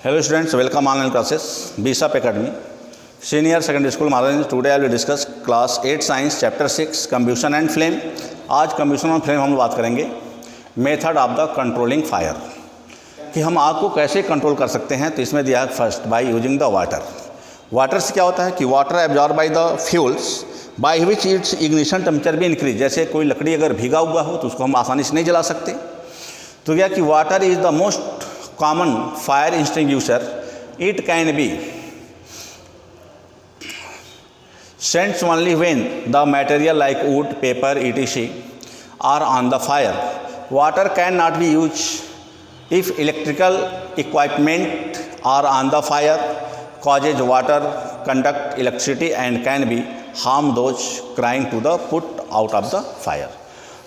Hello students, welcome online classes, BSAP Academy, Senior Secondary School Maharaj. Today I will discuss class 8 Science Chapter 6 Combustion and Flame. आज कम्ब्यूशन और flame हम बात करेंगे method of the controlling fire, कि हम आग को कैसे कंट्रोल कर सकते हैं। तो इसमें दिया है first by using the water. Water से क्या होता है कि water absorb by the fuels by which it's ignition temperature भी इंक्रीज। जैसे कोई लकड़ी अगर भीगा हुआ हो तो उसको हम आसानी से नहीं जला सकते। तो क्या कि water is the most common fire extinguisher. It can be sent only when the material like wood, paper, etc. are on the fire. Water cannot be used if electrical equipment are on the fire, causes water conduct electricity and can be harm those trying to the put out of the fire.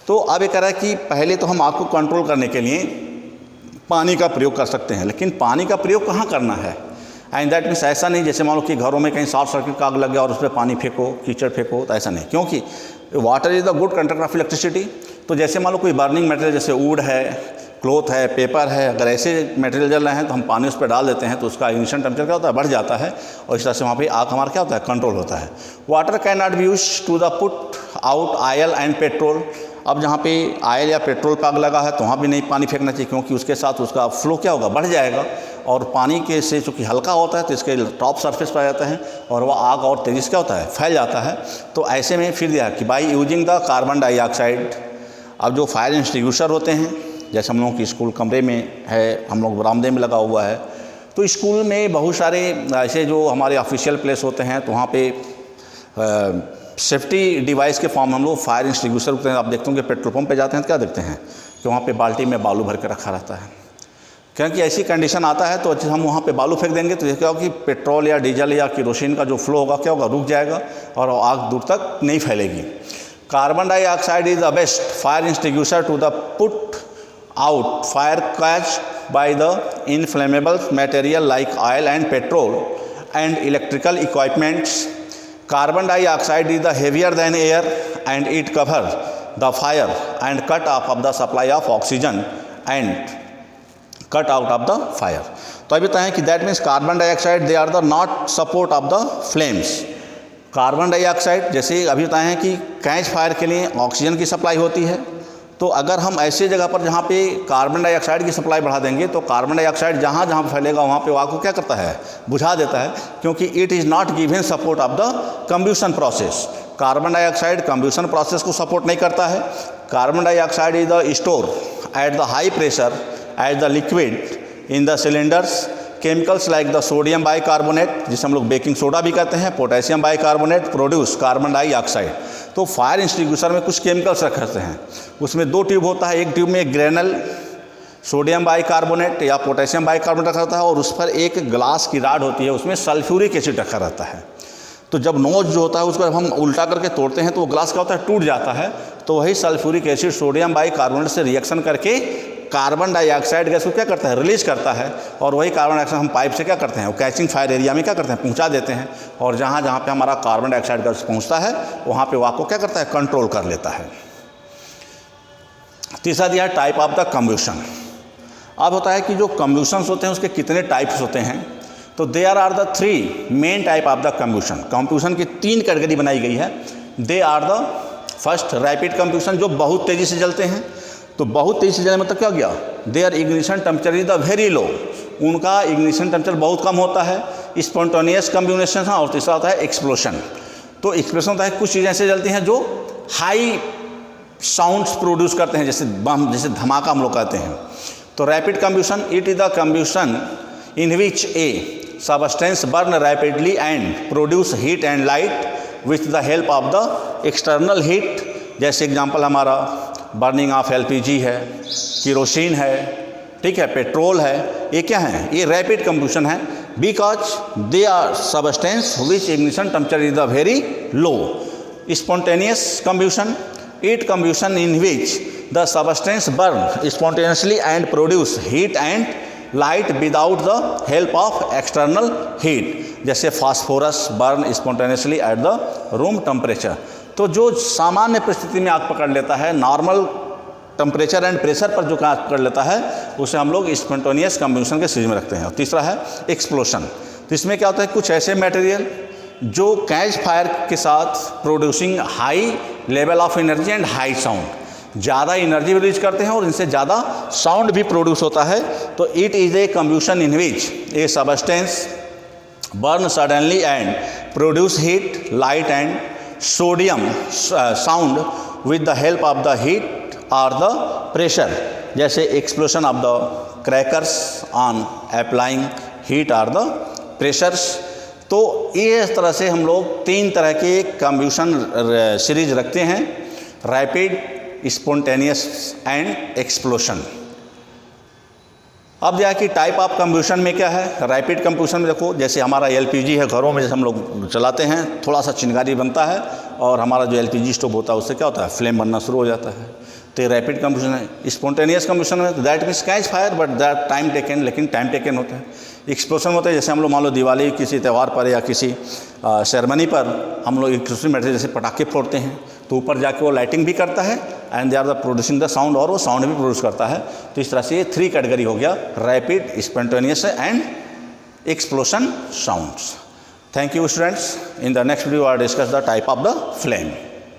तो अब ये कह रहा है कि पहले तो हम आग को कंट्रोल करने के लिए पानी का प्रयोग कर सकते हैं, लेकिन पानी का प्रयोग कहाँ करना है। एंड दैट मीन्स ऐसा नहीं जैसे मान लो कि घरों में कहीं शॉर्ट सर्किट का आग लग गया और उस पर पानी फेंको, कीचड़ फेंको, तो ऐसा नहीं, क्योंकि water is the good conductor of electricity. तो जैसे मान लो कोई बर्निंग मटेरियल जैसे वुड है, क्लॉथ है, पेपर है, अगर ऐसे मटेरियल जल रहे हैं तो हम पानी उस पर डाल देते हैं तो उसका इग्निशन टेम्परेचर क्या होता है, बढ़ जाता है और इस तरह से वहाँ पे आग हमारा क्या होता है, कंट्रोल होता है। Water can not be use to the put out oil and petrol. अब जहाँ पे ऑयल या पेट्रोल पर आग लगा है तो वहाँ भी नहीं पानी फेंकना चाहिए, क्योंकि उसके साथ उसका फ्लो क्या होगा, बढ़ जाएगा और पानी के से चूँकि हल्का होता है तो इसके टॉप सरफेस पर आ जाता है और वह आग और तेज़ी से क्या होता है, फैल जाता है। तो ऐसे में फिर दिया कि by using the carbon dioxide. अब जो फायर एक्सटिंग्विशर होते हैं, जैसे हम लोगों की स्कूल कमरे में है, हम लोग बरामदे में लगा हुआ है, तो स्कूल में बहुत सारे ऐसे जो हमारे ऑफिशियल प्लेस होते हैं तो वहाँ पे सेफ्टी डिवाइस के फॉर्म हम लोग फायर एक्सटिंग्विशर होते हैं। आप देखते होंगे पेट्रोल पंप पे जाते हैं तो क्या देखते हैं कि वहाँ पे बाल्टी में बालू भर के रखा रहता है, क्योंकि ऐसी कंडीशन आता है तो हम वहाँ पे बालू फेंक देंगे तो क्या होगा कि पेट्रोल या डीजल या केरोसिन का जो फ्लो होगा क्या होगा, रुक जाएगा और आग दूर तक नहीं फैलेगी। Carbon dioxide is the best fire extinguisher to the put out fire caused by the inflammable material like oil and petrol and electrical equipments. Carbon dioxide is the heavier than air and it covers the fire and cut off of the supply of oxygen and cut out of the fire. तो अभी बताएं कि that means carbon dioxide they are the not support of the flames. Carbon dioxide जैसे अभी बताए हैं कि catch fire के लिए ऑक्सीजन की सप्लाई होती है, तो अगर हम ऐसे जगह पर जहाँ पे कार्बन डाइऑक्साइड की सप्लाई बढ़ा देंगे तो कार्बन डाइऑक्साइड जहाँ जहाँ फैलेगा वहाँ पे आग को क्या करता है, बुझा देता है, क्योंकि it is not given support of the combustion process. Carbon dioxide combustion process को सपोर्ट नहीं करता है। Carbon dioxide is the store at the high pressure as the liquid in the cylinders. Chemicals like the sodium bicarbonate, जिसे हम लोग baking soda भी कहते हैं, potassium bicarbonate produce carbon dioxide. तो फायर एक्सटिंग्विशर में कुछ केमिकल्स रखते हैं, उसमें दो ट्यूब होता है, एक ट्यूब में ग्रेनल सोडियम बाइकार्बोनेट या पोटेशियम बाइकार्बोनेट रखा रहता है और उस पर एक ग्लास की राड होती है, उसमें सल्फ्यूरिक एसिड रखा रहता है। तो जब नोज जो होता है उसको जब हम उल्टा करके तोड़ते हैं तो वो ग्लास क्या होता है, टूट जाता है। तो वही सल्फ्यूरिक एसिड सोडियम बाइकार्बोनेट से रिएक्शन करके कार्बन डाइऑक्साइड गैस को क्या करता है, रिलीज करता है और वही कार्बन डाइऑक्साइड हम पाइप से क्या करते हैं, वो कैचिंग फायर एरिया में क्या करते हैं, पहुंचा देते हैं और जहाँ जहाँ पे हमारा कार्बन डाइऑक्साइड गैस पहुंचता है वहाँ पे आग को क्या करता है, कंट्रोल कर लेता है। तीसरा दिया है टाइप ऑफ द कम्ब्यूशन। अब होता है कि जो कम्ब्यूशंस होते हैं उसके कितने टाइप्स होते हैं, तो there are the 3 main type of the combustion. Combustion की 3 कैटेगरी बनाई गई है। They are the first rapid combustion, जो बहुत तेज़ी से जलते हैं। तो बहुत तेज़ी से जलने मतलब क्या गया, their ignition temperature is the very low, उनका इग्निशन टेम्परेचर बहुत कम होता है। स्पॉन्टेनियस कम्ब्यूशन और तीसरा होता है एक्सप्लोशन। तो एक्सप्लोशन होता है कुछ चीज़ें ऐसे जलती हैं जो हाई साउंड्स प्रोड्यूस करते हैं, जैसे बम, जैसे धमाका हम लोग कहते हैं। तो rapid combustion it is the combustion in which a substance burn rapidly and produce heat and light with the help of the external heat. जैसे एग्जांपल हमारा बर्निंग ऑफ एलपीजी है, केरोसिन है, ठीक है, पेट्रोल है, ये क्या है, ये रैपिड कम्ब्यूशन है because they are substance which ignition temperature is the very low. Spontaneous combustion it combustion in which the substance burn spontaneously and produce heat and light without the help of external heat, जैसे phosphorus burn spontaneously at the room temperature. तो जो सामान्य परिस्थिति में आग पकड़ लेता है, नॉर्मल टेम्परेचर एंड प्रेशर पर जो काम कर लेता है उसे हम लोग स्पॉन्टेनियस कंबशन के सीरीज में रखते हैं। और तीसरा है एक्सप्लोशन। तो इसमें क्या होता है, कुछ ऐसे मटेरियल जो कैच फायर के साथ producing high level of energy and high sound, ज़्यादा एनर्जी रिलीज करते हैं और इनसे ज़्यादा साउंड भी प्रोड्यूस होता है। तो it is a combustion in which a substance burn suddenly and produce heat, light and sodium sound with the help of the heat और द प्रेशर, जैसे explosion of the crackers on applying heat और the pressures. तो इस तरह से हम लोग 3 तरह के कंब्यूशन सीरीज रखते हैं, रैपिड, स्पॉन्टेनियस एंड एक्सप्लोशन। अब जाके टाइप ऑफ कंब्यूशन में क्या है, रैपिड कंब्यूशन में देखो जैसे हमारा एलपीजी है, घरों में जैसे हम लोग चलाते हैं, थोड़ा सा चिंगारी बनता है और हमारा जो एलपीजी स्टोव होता है उससे क्या होता है, फ्लेम बनना शुरू हो जाता है। तो ये रैपिड कंब्यूशन है। स्पॉन्टेनियस कंब्यूशन में that means catch fire but that time taken, लेकिन टाइम टेकन होता है। एक्सप्लोशन होता है जैसे हम लोग मान लो दिवाली किसी त्यौहार पर या किसी सेरेमनी पर हम लोग एक्सप्लोसिव मटेरियल जैसे पटाखे फोड़ते हैं तो ऊपर जाके वो लाइटिंग भी करता है and they are the producing the sound, और वो साउंड भी प्रोड्यूस करता है। तो इस तरह से ये 3 कैटेगरी हो गया, rapid, spontaneous and explosion sounds. Thank you students. In the next video I discuss the type of the flame.